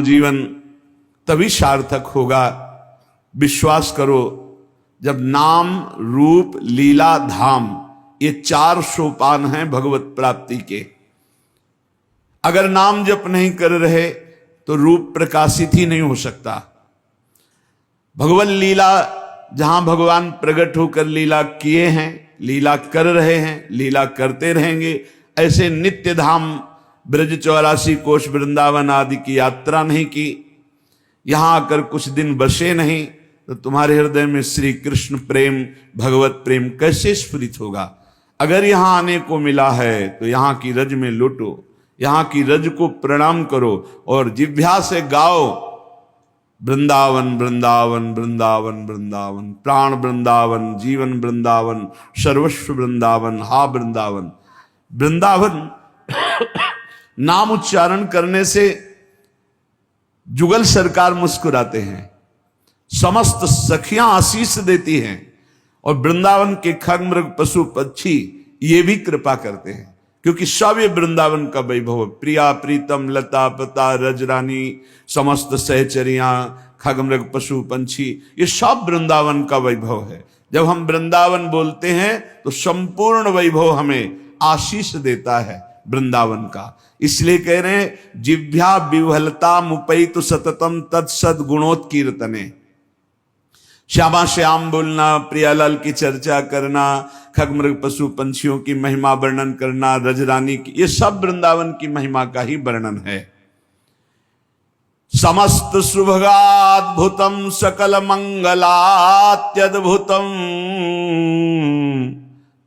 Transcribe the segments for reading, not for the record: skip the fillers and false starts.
जीवन तभी सार्थक होगा। विश्वास करो, जब नाम रूप लीला धाम ये 4 सोपान हैं भगवत प्राप्ति के। अगर नाम जप नहीं कर रहे तो रूप प्रकाशित ही नहीं हो सकता। भगवत लीला जहां भगवान प्रकट होकर लीला किए हैं, लीला कर रहे हैं, लीला करते रहेंगे, ऐसे नित्य धाम ब्रज 84 कोष वृंदावन आदि की यात्रा नहीं की, यहां आकर कुछ दिन बसे नहीं, तो तुम्हारे हृदय में श्री कृष्ण प्रेम, भगवत प्रेम कैसे स्फुरित होगा। अगर यहां आने को मिला है तो यहां की रज में लुटो, यहां की रज को प्रणाम करो और जिह्वा से गाओ, वृंदावन वृंदावन वृंदावन वृंदावन, प्राण वृंदावन, जीवन वृंदावन, सर्वस्व वृंदावन, हा वृंदावन। वृंदावन नाम उच्चारण करने से जुगल सरकार मुस्कुराते हैं, समस्त सखियां आशीष देती हैं, और वृंदावन के खग मृग पशु पक्षी ये भी कृपा करते हैं, क्योंकि सब ये वृंदावन का वैभव। प्रिया प्रीतम लता पता रजरानी, समस्त सहचरियां, खग मृग पशु पंछी, ये सब वृंदावन का वैभव है। जब हम वृंदावन बोलते हैं तो संपूर्ण वैभव हमें आशीष देता है वृंदावन का। इसलिए कह रहे हैं जिह्वा विह्वलता मुपैतु सततम तत्सद गुणोत्कीर्तने। श्यामा श्याम बोलना, प्रियालाल की चर्चा करना, खग मृग पशु पंछियों की महिमा वर्णन करना, रजरानी की, ये सब वृंदावन की महिमा का ही वर्णन है। समस्त सुभगाद्भुतम सकल मंगलात्यद्भुतम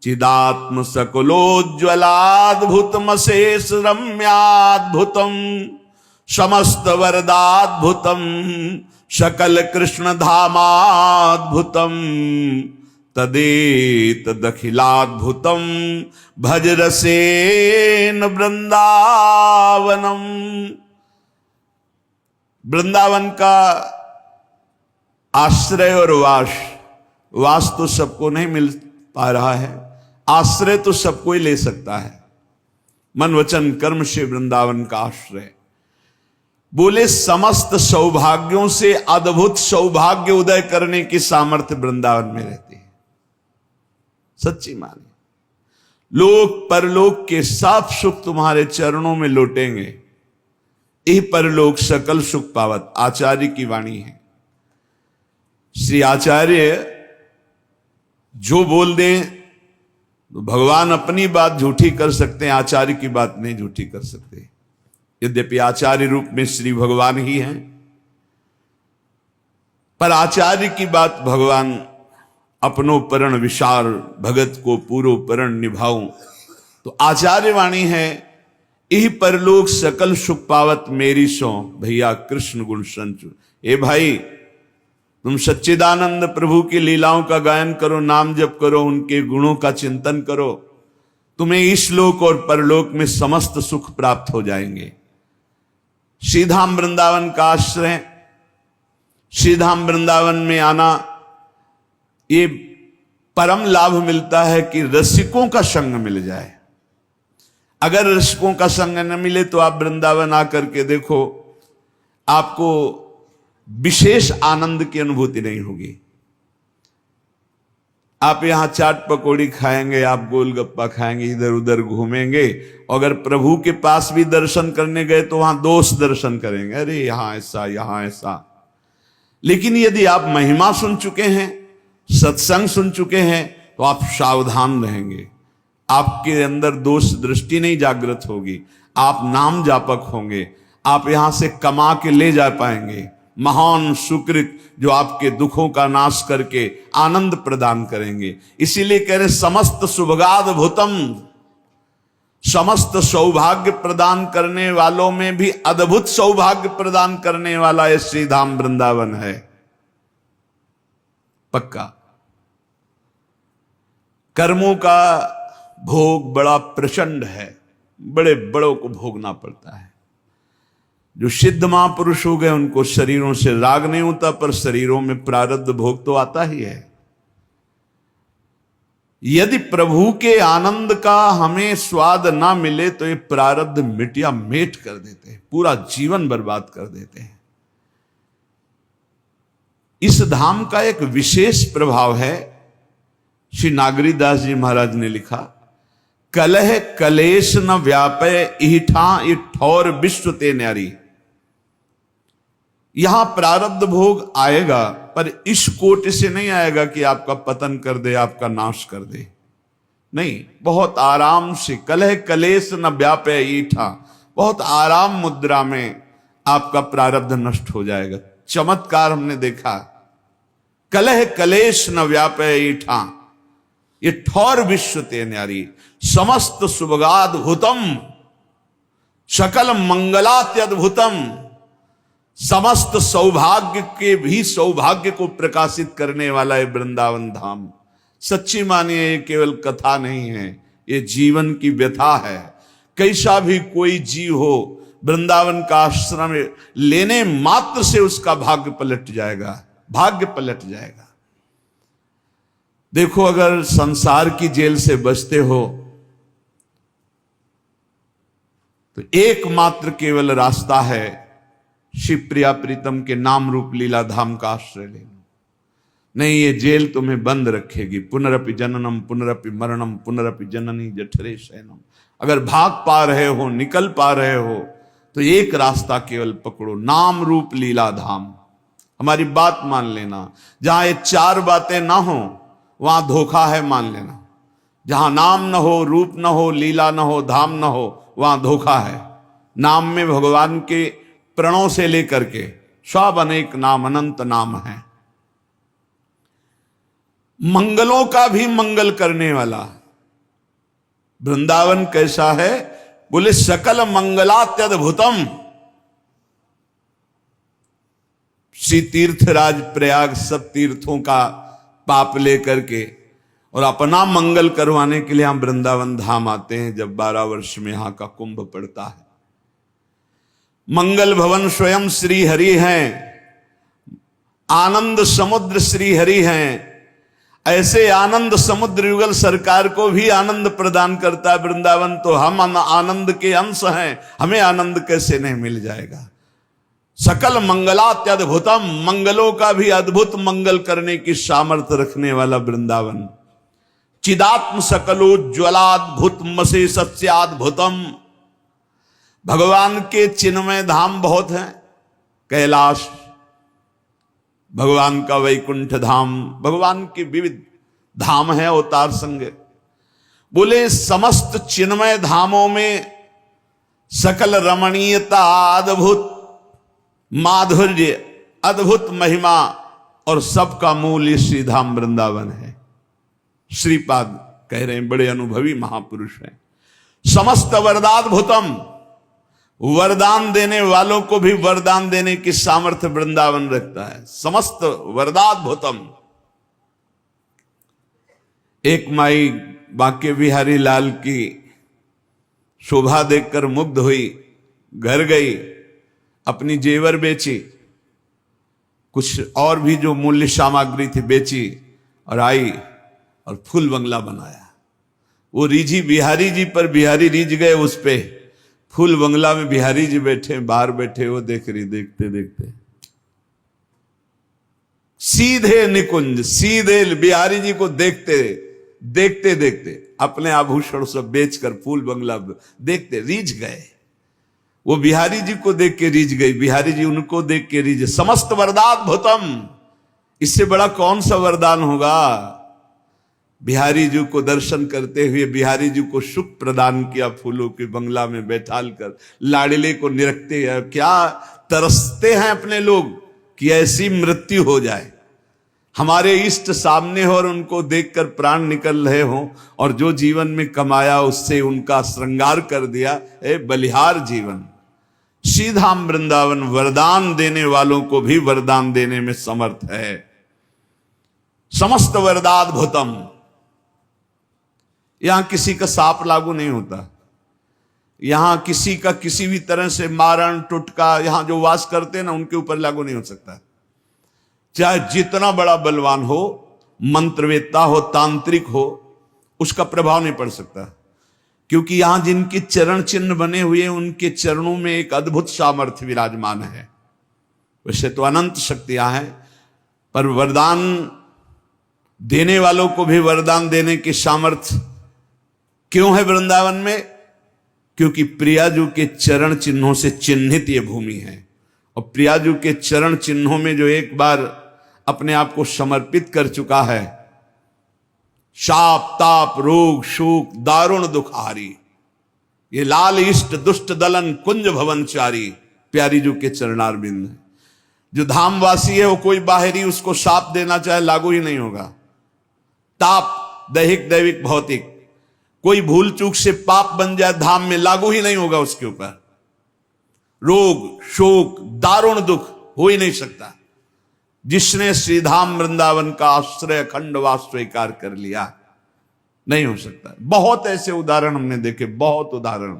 चिदात्म सकलोज्ज्वलाद्भुतमशेष रम्याद्भुतम समस्त वरदाद्भुतम सकल कृष्ण धामाद्भुतम तदेतदखिलाद्भुतम भज रसेन वृंदावनम। वृंदावन का आश्रय और वास तो सबको नहीं मिल पा रहा है, आश्रय तो सबको ही ले सकता है। मन वचन कर्म से वृंदावन का आश्रय। बोले समस्त सौभाग्यों से अद्भुत सौभाग्य उदय करने की सामर्थ्य वृंदावन में रहती है। सच्ची माने, लोक परलोक के सब सुख तुम्हारे चरणों में लौटेंगे। यही परलोक सकल सुख पावत, आचार्य की वाणी है। श्री आचार्य जो बोल दें तो भगवान अपनी बात झूठी कर सकते हैं, आचार्य की बात नहीं झूठी कर सकते। यद्यपि आचार्य रूप में श्री भगवान ही हैं, पर आचार्य की बात भगवान अपनो परण विशार भगत को पूरो परण निभाऊं, तो आचार्य वाणी है। यही परलोक सकल सुख पावत मेरी सो भैया कृष्ण गुण संचु। ए भाई, तुम सच्चिदानंद प्रभु की लीलाओं का गायन करो, नाम जप करो, उनके गुणों का चिंतन करो, तुम्हें इस लोक और परलोक में समस्त सुख प्राप्त हो जाएंगे। श्रीधाम वृंदावन का आश्रय, श्रीधाम वृंदावन में आना, ये परम लाभ मिलता है कि रसिकों का संग मिल जाए। अगर रसिकों का संग न मिले तो आप वृंदावन आकर के देखो, आपको विशेष आनंद की अनुभूति नहीं होगी। आप यहां चाट पकौड़ी खाएंगे, आप गोलगप्पा खाएंगे, इधर उधर घूमेंगे, अगर प्रभु के पास भी दर्शन करने गए तो वहां दोष दर्शन करेंगे, अरे यहां ऐसा यहां ऐसा। लेकिन यदि आप महिमा सुन चुके हैं, सत्संग सुन चुके हैं, तो आप सावधान रहेंगे। आपके अंदर दोष दृष्टि नहीं जागृत होगी, आप नाम जापक होंगे, आप यहां से कमा के ले जा पाएंगे महान सुकृत जो आपके दुखों का नाश करके आनंद प्रदान करेंगे। इसीलिए कह रहे समस्त सुभगाद्भुतम, समस्त सौभाग्य प्रदान करने वालों में भी अद्भुत सौभाग्य प्रदान करने वाला ये श्री धाम वृंदावन है। पक्का कर्मों का भोग बड़ा प्रचंड है, बड़े बड़ों को भोगना पड़ता है। जो सिद्ध महापुरुष हो गए उनको शरीरों से राग नहीं होता, पर शरीरों में प्रारब्ध भोग तो आता ही है। यदि प्रभु के आनंद का हमें स्वाद ना मिले तो ये प्रारब्ध मिटिया मेट कर देते हैं, पूरा जीवन बर्बाद कर देते हैं। इस धाम का एक विशेष प्रभाव है, श्री नागरीदास जी महाराज ने लिखा, कलह कलेश न व्यापय इठा इठौर विश्व ते न्यारी। यहां प्रारब्ध भोग आएगा पर इस कोटि से नहीं आएगा कि आपका पतन कर दे, आपका नाश कर दे, नहीं, बहुत आराम से। कलह कलेश न व्यापय ईठा, बहुत आराम मुद्रा में आपका प्रारब्ध नष्ट हो जाएगा। चमत्कार हमने देखा, कलह कलेश न व्यापय ईठा ये ठौर विश्व ते न्यारी, समस्त सुभगाद्भुतम सकल मंगलात्यद्भुतम, समस्त सौभाग्य के भी सौभाग्य को प्रकाशित करने वाला है वृंदावन धाम। सच्ची मानिए ये केवल कथा नहीं है, ये जीवन की व्यथा है। कैसा भी कोई जीव हो, वृंदावन का आश्रम लेने मात्र से उसका भाग्य पलट जाएगा, भाग्य पलट जाएगा। देखो, अगर संसार की जेल से बचते हो तो एकमात्र केवल रास्ता है शिवप्रिया प्रीतम के नाम रूप लीला धाम का आश्रय लेना। नहीं, ये जेल तुम्हें बंद रखेगी। पुनरपि जननम पुनरपि मरणम पुनरपि जननी जठरे शयनम। अगर भाग पा रहे हो, निकल पा रहे हो तो एक रास्ता केवल पकड़ो, नाम रूप लीला धाम। हमारी बात मान लेना, जहां ये चार बातें ना हो वहां धोखा है, मान लेना। जहां नाम न हो, रूप न हो, लीला न हो, धाम न हो, वहां धोखा है। नाम में भगवान के प्रणों से लेकर के सब अनेक नाम, अनंत नाम है। मंगलों का भी मंगल करने वाला वृंदावन कैसा है, बोले सकल मंगलात्यद्भुतम। श्री तीर्थराज प्रयाग सब तीर्थों का पाप लेकर के और अपना मंगल करवाने के लिए हम वृंदावन धाम आते हैं जब 12 वर्ष में यहां का कुंभ पड़ता है। मंगल भवन स्वयं श्री हरि हैं, आनंद समुद्र श्री हरि हैं। ऐसे आनंद समुद्र युगल सरकार को भी आनंद प्रदान करता है वृंदावन, तो हम आनंद के अंश हैं, हमें आनंद कैसे नहीं मिल जाएगा। सकल मंगलात्यद्भुतम, मंगलों का भी अद्भुत मंगल करने की सामर्थ्य रखने वाला वृंदावन। चिदात्म सकलोज्ज्वलाद्भुत मसे सत्याद्भुतम। भगवान के चिन्मय धाम बहुत हैं, कैलाश, भगवान का वैकुंठ धाम, भगवान के विविध धाम है, अवतार संग। बोले समस्त चिन्मय धामों में सकल रमणीयता, अद्भुत माधुर्य, अद्भुत महिमा और सबका मूल श्री धाम वृंदावन है। श्रीपाद कह रहे हैं, बड़े अनुभवी महापुरुष हैं। समस्त वरदाद्भुतम, वरदान देने वालों को भी वरदान देने की सामर्थ्य वृंदावन रखता है। समस्त वरदाद्भुतम। एक माई बांके बिहारी लाल की शोभा देखकर मुग्ध हुई, घर गई, अपनी जेवर बेची, कुछ और भी जो मूल्य सामग्री थी बेची और आई और फूल बंगला बनाया। वो रिझी बिहारी जी पर, बिहारी रिझ गए उस पे। फूल बंगला में बिहारी जी बैठे, बाहर बैठे, वो देख रही, देखते देखते सीधे निकुंज, सीधे बिहारी जी को देखते देखते देखते अपने आभूषण सब बेचकर फूल बंगला देखते रीझ गए। वो बिहारी जी को देख के रीझ गई, बिहारी जी उनको देख के रीझ। समस्त वरदाद्भुतम, इससे बड़ा कौन सा वरदान होगा। बिहारी जी को दर्शन करते हुए बिहारी जी को सुख प्रदान किया, फूलों के बंगला में बैठाल कर लाडले को निरखते हैं। क्या तरसते हैं अपने लोग कि ऐसी मृत्यु हो जाए, हमारे इष्ट सामने हो और उनको देखकर प्राण निकल रहे हो, और जो जीवन में कमाया उससे उनका श्रृंगार कर दिया। बलिहार जीवन। सीधाम वृंदावन वरदान देने वालों को भी वरदान देने में समर्थ है। समस्त वरदाद्भुतम। यहां किसी का साप लागू नहीं होता, यहां किसी का किसी भी तरह से मारण टुटका, यहां जो वास करते हैं ना उनके ऊपर लागू नहीं हो सकता। चाहे जितना बड़ा बलवान हो, मंत्रवेत्ता हो, तांत्रिक हो, उसका प्रभाव नहीं पड़ सकता, क्योंकि यहां जिनके चरण चिन्ह बने हुए हैं उनके चरणों में एक अद्भुत सामर्थ्य विराजमान है। वैसे तो अनंत शक्तियां हैं, पर वरदान देने वालों को भी वरदान देने की सामर्थ्य क्यों है वृंदावन में? क्योंकि प्रियाजू के चरण चिन्हों से चिन्हित ये भूमि है, और प्रियाजू के चरण चिन्हों में जो एक बार अपने आप को समर्पित कर चुका है, शाप ताप रोग शोक दारुण दुखारी, ये लाल इष्ट दुष्ट दलन कुंज भवनचारी प्यारी जू के चरणारविंद है। जो धामवासी है वो कोई बाहरी उसको शाप देना चाहे लागू ही नहीं होगा। ताप दैहिक दैविक भौतिक, कोई भूल चूक से पाप बन जाए धाम में लागू ही नहीं होगा उसके ऊपर। रोग शोक दारुण दुख हो ही नहीं सकता। जिसने श्रीधाम वृंदावन का आश्रय अखंडवास स्वीकार कर लिया, नहीं हो सकता। बहुत ऐसे उदाहरण हमने देखे, बहुत उदाहरण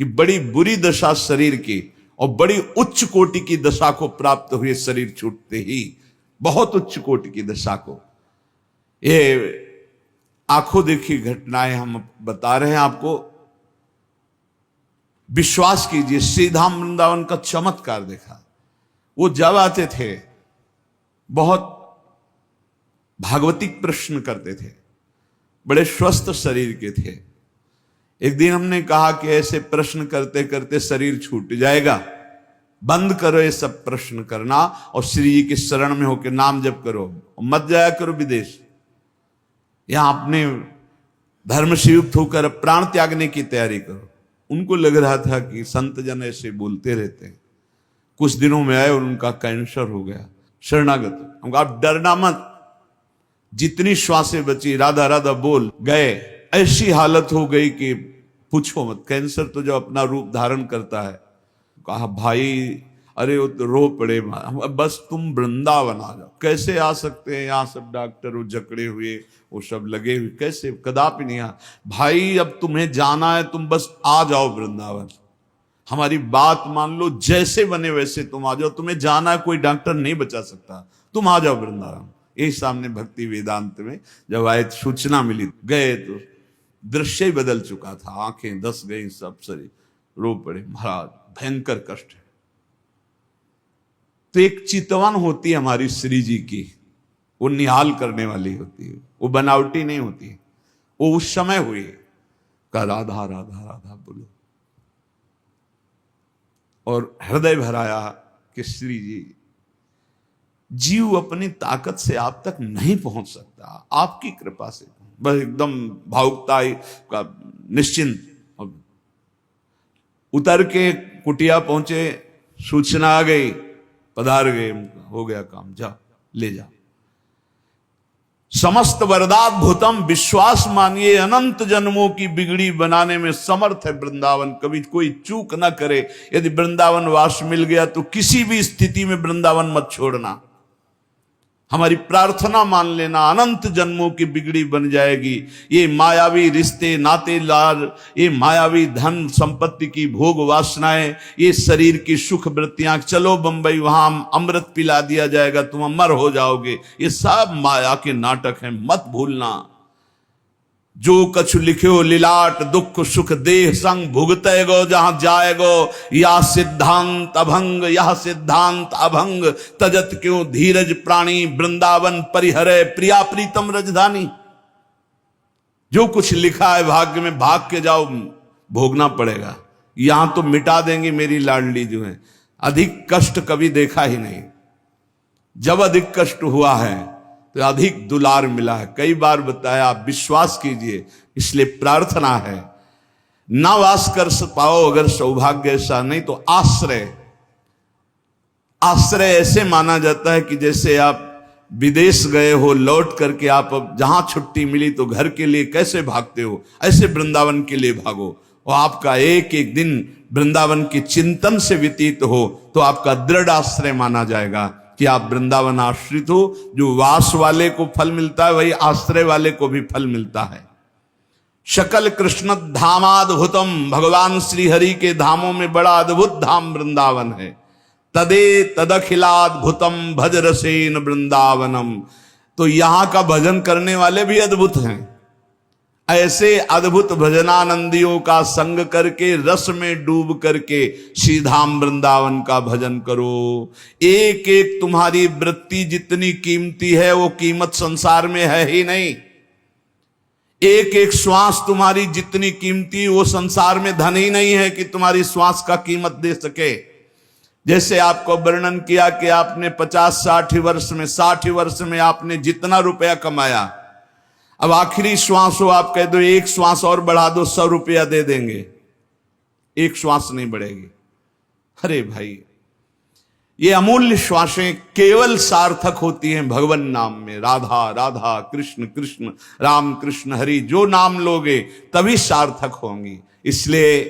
कि बड़ी बुरी दशा शरीर की और बड़ी उच्च कोटि की दशा को प्राप्त हुए शरीर छूटते ही, बहुत उच्च कोटि की दशा को। ये आंखों देखी घटनाएं हम बता रहे हैं आपको। विश्वास कीजिए, श्रीधाम वृंदावन का चमत्कार देखा। वो जब आते थे बहुत भागवतिक प्रश्न करते थे, बड़े स्वस्थ शरीर के थे। एक दिन हमने कहा कि ऐसे प्रश्न करते करते शरीर छूट जाएगा, बंद करो ये सब प्रश्न करना और श्री जी की शरण में होकर नाम जप करो, मत जाया करो विदेश। यहां अपने धर्म से युक्त होकर प्राण त्यागने की तैयारी करो। उनको लग रहा था कि संत जन ऐसे बोलते रहते हैं। कुछ दिनों में आए और उनका कैंसर हो गया, शरणागत। हमको आप डरना मत, जितनी श्वासें बची राधा राधा बोल गए। ऐसी हालत हो गई कि पूछो मत। कैंसर तो जो अपना रूप धारण करता है। कहा भाई अरे वो तो रो पड़े, बस तुम वृंदावन आ जाओ। कैसे आ सकते हैं, यहाँ सब डॉक्टर वो जकड़े हुए वो सब लगे हुए, कैसे? कदापि नहीं आ भाई, अब तुम्हें जाना है तुम बस आ जाओ वृंदावन। हमारी बात मान लो, जैसे बने वैसे तुम आ जाओ। तुम्हें जाना है, कोई डॉक्टर नहीं बचा सकता, तुम आ जाओ वृंदावन। यही सामने भक्ति वेदांत में जब आए सूचना मिली, गए तो दृश्य ही बदल चुका था। आंखें धस गई, सब शरीर रो पड़े। महाराज भयंकर कष्ट है। तो एक चितवन होती है हमारी श्री जी की, वो निहाल करने वाली होती है, वो बनावटी नहीं होती। वो उस समय हुई का राधा राधा राधा बोलो, और हृदय भराया कि श्री जी, जीव अपनी ताकत से आप तक नहीं पहुंच सकता, आपकी कृपा से। बस एकदम भावुकता का निश्चिंत। उतर के कुटिया पहुंचे, सूचना आ गई, पधार गए, हो गया काम, जा ले जा। समस्त वरदाद्भुतम, विश्वास मानिए अनंत जन्मों की बिगड़ी बनाने में समर्थ है वृंदावन। कभी कोई चूक ना करे। यदि वृंदावन वास मिल गया तो किसी भी स्थिति में वृंदावन मत छोड़ना। हमारी प्रार्थना मान लेना, अनंत जन्मों की बिगड़ी बन जाएगी। ये मायावी रिश्ते नाते लाल, ये मायावी धन संपत्ति की भोग वासनाएं, ये शरीर की सुख वृत्तियां, चलो बंबई वहां अमृत पिला दिया जाएगा, तुम अमर हो जाओगे, ये सब माया के नाटक हैं, मत भूलना। जो कछु लिख्यो लीलाट दुख सुख देह संग भुगते गो, जहां जाएगो या सिद्धांत अभंग, यह सिद्धांत अभंग, तजत क्यों धीरज प्राणी, वृंदावन परिहरे प्रिया प्रीतम रजधानी। जो कुछ लिखा है भाग्य में, भाग के जाओ, भोगना पड़ेगा। यहां तो मिटा देंगे मेरी लाडली जो है। अधिक कष्ट कभी देखा ही नहीं। जब अधिक कष्ट हुआ है तो अधिक दुलार मिला है। कई बार बताया, आप विश्वास कीजिए। इसलिए प्रार्थना है, ना वास कर पाओ अगर सौभाग्य ऐसा, नहीं तो आश्रय। आश्रय ऐसे माना जाता है कि जैसे आप विदेश गए हो, लौट करके आप अब जहां छुट्टी मिली तो घर के लिए कैसे भागते हो, ऐसे वृंदावन के लिए भागो। और आपका एक एक दिन वृंदावन के चिंतन से व्यतीत हो तो आपका दृढ़ आश्रय माना जाएगा कि आप वृंदावन आश्रित हो। जो वास वाले को फल मिलता है, वही आश्रय वाले को भी फल मिलता है। शकल कृष्ण धामाद्भुतम, भगवान श्री हरि के धामों में बड़ा अद्भुत धाम वृंदावन है। तदे तदखिलाद्भुतम भज रसेन वृंदावनम। तो यहां का भजन करने वाले भी अद्भुत हैं। ऐसे अद्भुत भजनानंदियों का संग करके रस में डूब करके श्रीधाम वृंदावन का भजन करो। एक एक तुम्हारी वृत्ति जितनी कीमती है वो कीमत संसार में है ही नहीं। एक एक श्वास तुम्हारी जितनी कीमती वो संसार में धन ही नहीं है कि तुम्हारी श्वास का कीमत दे सके। जैसे आपको वर्णन किया कि आपने 50-60 वर्ष में 60 वर्ष में आपने जितना रुपया कमाया, अब आखिरी श्वास हो आप कह दो एक श्वास और बढ़ा दो 100 रुपया दे देंगे, एक श्वास नहीं बढ़ेगी। अरे भाई, ये अमूल्य श्वासें केवल सार्थक होती हैं भगवान नाम में। राधा राधा कृष्ण कृष्ण राम कृष्ण हरि जो नाम लोगे तभी सार्थक होंगी। इसलिए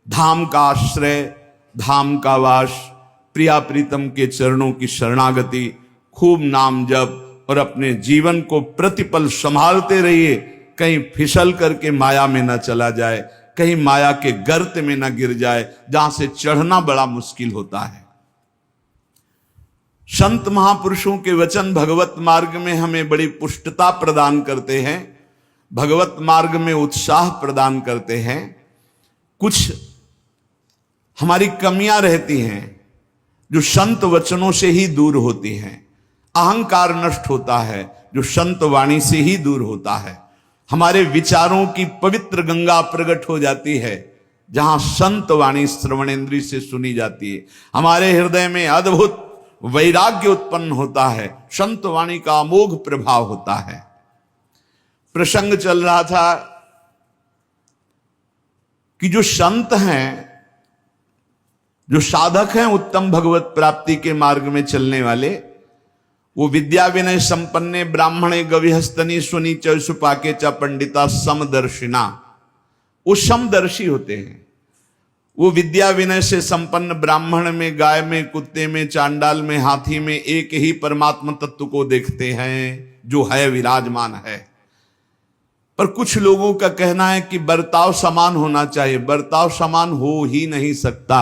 धाम का आश्रय, धाम का वास, प्रिया प्रीतम के चरणों की शरणागति, खूब नाम जप और अपने जीवन को प्रतिपल संभालते रहिए। कहीं फिसल करके माया में न चला जाए, कहीं माया के गर्त में न गिर जाए जहां से चढ़ना बड़ा मुश्किल होता है। संत महापुरुषों के वचन भगवत मार्ग में हमें बड़ी पुष्टता प्रदान करते हैं, भगवत मार्ग में उत्साह प्रदान करते हैं। कुछ हमारी कमियां रहती हैं जो संत वचनों से ही दूर होती हैं। अहंकार नष्ट होता है जो संत वाणी से ही दूर होता है। हमारे विचारों की पवित्र गंगा प्रकट हो जाती है जहां संत वाणी श्रवणेंद्रिय से सुनी जाती है। हमारे हृदय में अद्भुत वैराग्य उत्पन्न होता है, संत वाणी का अमोघ प्रभाव होता है। प्रसंग चल रहा था कि जो संत हैं, जो साधक हैं उत्तम भगवत प्राप्ति के मार्ग में चलने वाले, वो विद्या विनय संपन्ने ब्राह्मणे गविहस्तनी सुनी चौसुपाके च पंडिता समदर्शिना, वो समदर्शी होते हैं। वो विद्या विनय से संपन्न ब्राह्मण में, गाय में, कुत्ते में, चांडाल में, हाथी में एक ही परमात्मा तत्व को देखते हैं जो है विराजमान है। पर कुछ लोगों का कहना है कि बर्ताव समान होना चाहिए। बर्ताव समान हो ही नहीं सकता।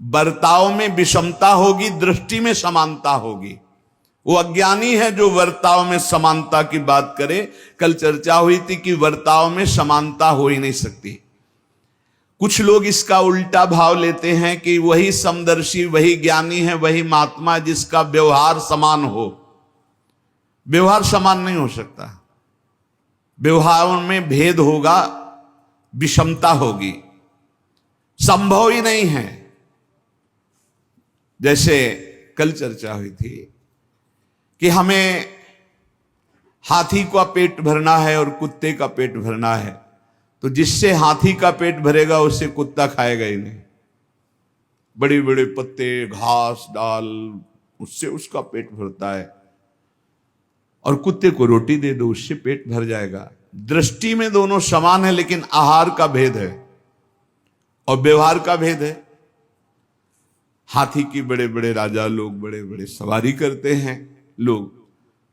बर्ताव में विषमता होगी, दृष्टि में समानता होगी। वो अज्ञानी है जो वर्ताव में समानता की बात करे। कल चर्चा हुई थी कि वर्ताव में समानता हो ही नहीं सकती। कुछ लोग इसका उल्टा भाव लेते हैं कि वही समदर्शी, वही ज्ञानी है, वही महात्मा जिसका व्यवहार समान हो। व्यवहार समान नहीं हो सकता। व्यवहार में भेद होगा, विषमता होगी, संभव ही नहीं है। जैसे कल चर्चा हुई थी कि हमें हाथी का पेट भरना है और कुत्ते का पेट भरना है, तो जिससे हाथी का पेट भरेगा उससे कुत्ता खाएगा ही नहीं। बड़े बड़े पत्ते, घास, डाल, उससे उसका पेट भरता है। और कुत्ते को रोटी दे दो, उससे पेट भर जाएगा। दृष्टि में दोनों समान है, लेकिन आहार का भेद है और व्यवहार का भेद है। हाथी की बड़े बड़े राजा लोग बड़े बड़े सवारी करते हैं लोग,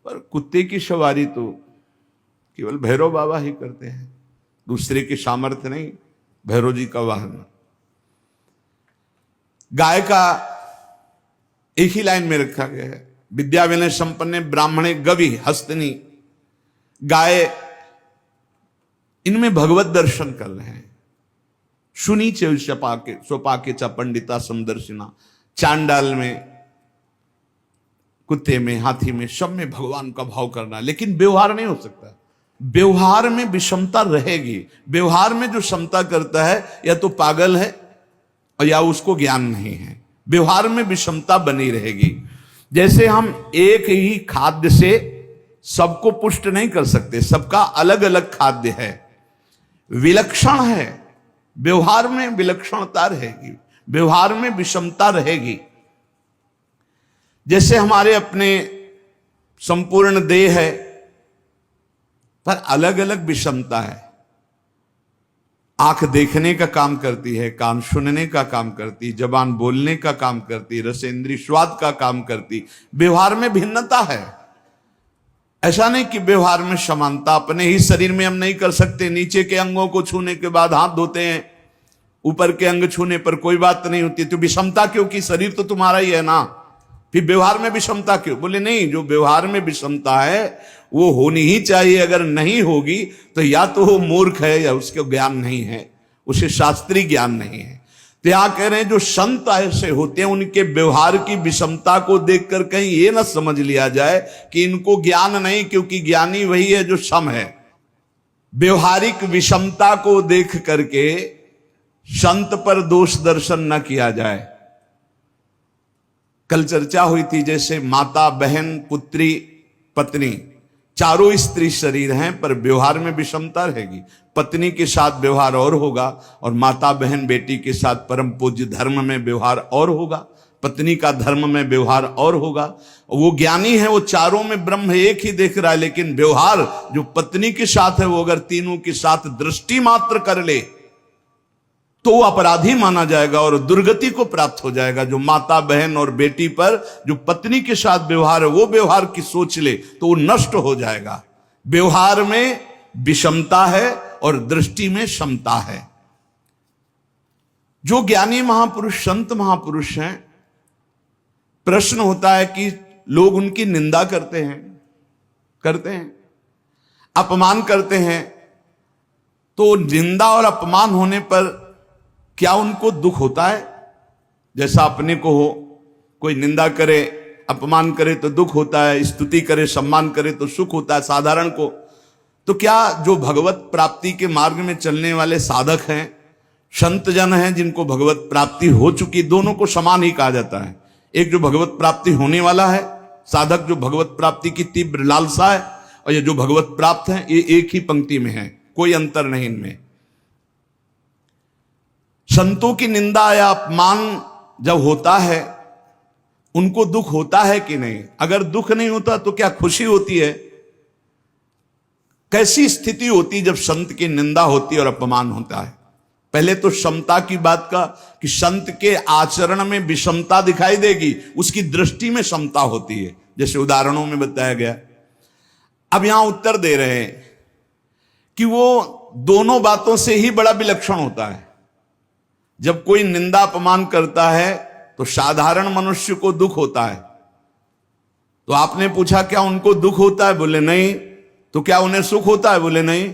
पर कुत्ते की सवारी तो केवल भैरव बाबा ही करते हैं, दूसरे के सामर्थ्य नहीं। भैरव जी का वाहन। गाय का एक ही लाइन में रखा गया है, विद्या विनय संपन्न ब्राह्मणे गवि हस्तनी। गाय, इनमें भगवत दर्शन कर रहे हैं। सुनी सोपाके च पंडिता समदर्शिना। चांडाल में, कुत्ते में, हाथी में, सब में भगवान का भाव करना, लेकिन व्यवहार नहीं हो सकता। व्यवहार में विषमता रहेगी। व्यवहार में जो क्षमता करता है या तो पागल है और या उसको ज्ञान नहीं है। व्यवहार में विषमता बनी रहेगी। जैसे हम एक ही खाद्य से सबको पुष्ट नहीं कर सकते, सबका अलग अलग खाद्य है, विलक्षण है। व्यवहार में विलक्षणता रहेगी, व्यवहार में विषमता रहेगी। जैसे हमारे अपने संपूर्ण देह है, पर अलग अलग विषमता है। आंख देखने का काम करती है, कान सुनने का काम करती, जबान बोलने का काम करती, रसेंद्रिय स्वाद का काम करती। व्यवहार में भिन्नता है। ऐसा नहीं कि व्यवहार में समानता। अपने ही शरीर में हम नहीं कर सकते। नीचे के अंगों को छूने के बाद हाथ धोते हैं, ऊपर के अंग छूने पर कोई बात नहीं होती। तो विषमता क्यों? कि शरीर तो तुम्हारा ही है ना, फिर व्यवहार में विषमता क्यों? बोले नहीं, जो व्यवहार में विषमता है वो होनी ही चाहिए। अगर नहीं होगी तो या तो वो मूर्ख है या उसके ज्ञान नहीं है, उसे शास्त्रीय ज्ञान नहीं है। तो यहां कह रहे हैं जो संत ऐसे होते हैं उनके व्यवहार की विषमता को देखकर कहीं ये ना समझ लिया जाए कि इनको ज्ञान नहीं, क्योंकि ज्ञानी वही है जो सम है। व्यवहारिक विषमता को देख करके संत पर दोष दर्शन न किया जाए। कल चर्चा हुई थी, जैसे माता, बहन, पुत्री, पत्नी, चारों स्त्री शरीर हैं पर व्यवहार में विषमता रहेगी। पत्नी के साथ व्यवहार और होगा और माता, बहन, बेटी के साथ परम पूज्य धर्म में व्यवहार और होगा, पत्नी का धर्म में व्यवहार और होगा। वो ज्ञानी है, वो चारों में ब्रह्म एक ही देख रहा है, लेकिन व्यवहार जो पत्नी के साथ है वो अगर तीनों के साथ दृष्टि मात्र कर ले तो वो अपराधी माना जाएगा और दुर्गति को प्राप्त हो जाएगा। जो माता, बहन और बेटी पर जो पत्नी के साथ व्यवहार है वो व्यवहार की सोच ले तो वो नष्ट हो जाएगा। व्यवहार में विषमता है और दृष्टि में समता है। जो ज्ञानी महापुरुष, संत महापुरुष हैं, प्रश्न होता है कि लोग उनकी निंदा करते हैं, अपमान करते हैं, तो निंदा और अपमान होने पर क्या उनको दुख होता है? जैसा अपने को हो, कोई निंदा करे, अपमान करे तो दुख होता है, स्तुति करे, सम्मान करे तो सुख होता है साधारण को। तो क्या जो भगवत प्राप्ति के मार्ग में चलने वाले साधक हैं, संत जन हैं, जिनको भगवत प्राप्ति हो चुकी, दोनों को समान ही कहा जाता है। एक जो भगवत प्राप्ति होने वाला है साधक, जो भगवत प्राप्ति की तीव्र लालसा है, और ये जो भगवत प्राप्त है, ये एक ही पंक्ति में है, कोई अंतर नहीं इनमें। संतों की निंदा या अपमान जब होता है उनको दुख होता है कि नहीं? अगर दुख नहीं होता तो क्या खुशी होती है? कैसी स्थिति होती जब संत की निंदा होती और अपमान होता है? पहले तो समता की बात का कि संत के आचरण में विषमता दिखाई देगी, उसकी दृष्टि में समता होती है, जैसे उदाहरणों में बताया गया। अब यहां उत्तर दे रहे हैं कि वो दोनों बातों से ही बड़ा विलक्षण होता है। जब कोई निंदा अपमान करता है तो साधारण मनुष्य को दुख होता है। तो आपने पूछा क्या उनको दुख होता है? बोले नहीं। तो क्या उन्हें सुख होता है? बोले नहीं।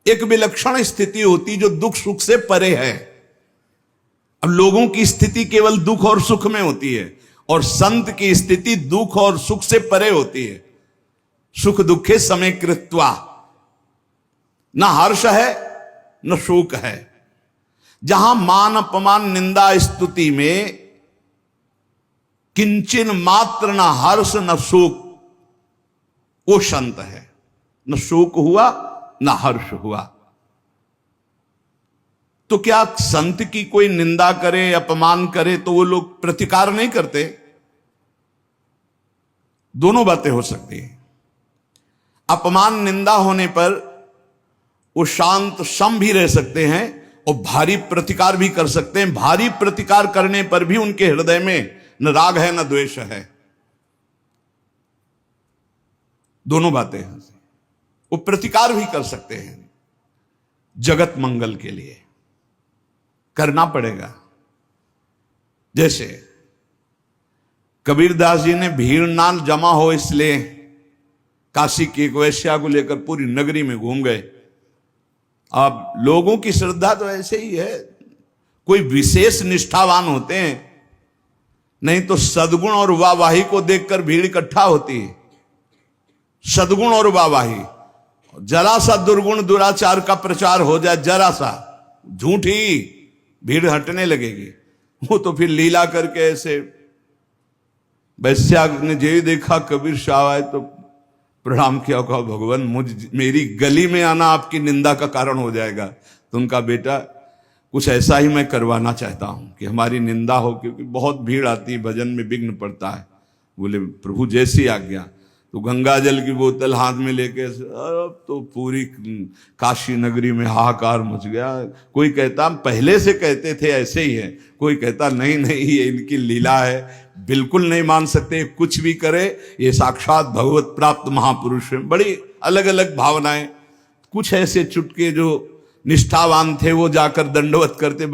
एक विलक्षण स्थिति होती जो दुख सुख से परे है। अब लोगों की स्थिति केवल दुख और सुख में होती है और संत की स्थिति दुख और सुख से परे होती है। सुख दुखे समय कृत्वा, न हर्ष है न शोक है। जहां मान, अपमान, निंदा, स्तुति में किंचन मात्र न हर्ष न शोक, वो संत है। न शोक हुआ न हर्ष हुआ। तो क्या संत की कोई निंदा करे, अपमान करे तो वो लोग प्रतिकार नहीं करते? दोनों बातें हो सकती हैं। अपमान, निंदा होने पर वो शांत सम भी रह सकते हैं और भारी प्रतिकार भी कर सकते हैं। भारी प्रतिकार करने पर भी उनके हृदय में न राग है न द्वेष है। दोनों बातें हैं। वो प्रतिकार भी कर सकते हैं। जगत मंगल के लिए करना पड़ेगा। जैसे कबीरदास जी ने भीड़ ना जमा हो इसलिए काशी की एक वैश्या को लेकर पूरी नगरी में घूम गए। अब लोगों की श्रद्धा तो ऐसे ही है, कोई विशेष निष्ठावान होते हैं, नहीं तो सद्गुण और वाहवाही को देखकर भीड़ इकट्ठा होती है। सद्गुण और वाहवाही, जरा सा दुर्गुण दुराचार का प्रचार हो जाए, जरा सा झूठी, भीड़ हटने लगेगी। वो तो फिर लीला करके ऐसे, वैश्या ने जे देखा कबीर शाह आए तो प्रणाम किया, कहा भगवान मेरी गली में आना आपकी निंदा का कारण हो जाएगा। तो उनका बेटा कुछ ऐसा ही मैं करवाना चाहता हूं कि हमारी निंदा हो, क्योंकि बहुत भीड़ आती है, भजन में विघ्न पड़ता है। बोले प्रभु जैसी आज्ञा। तो गंगा जल की बोतल हाथ में लेके अब तो पूरी काशी नगरी में हाहाकार मच गया। कोई कहता पहले से कहते थे ऐसे ही है, कोई कहता नहीं नहीं ये इनकी लीला है, बिल्कुल नहीं मान सकते, कुछ भी करे ये साक्षात भगवत प्राप्त महापुरुष है। बड़ी अलग अलग भावनाएं। कुछ ऐसे चुटके जो निष्ठावान थे वो जाकर दंडवत करते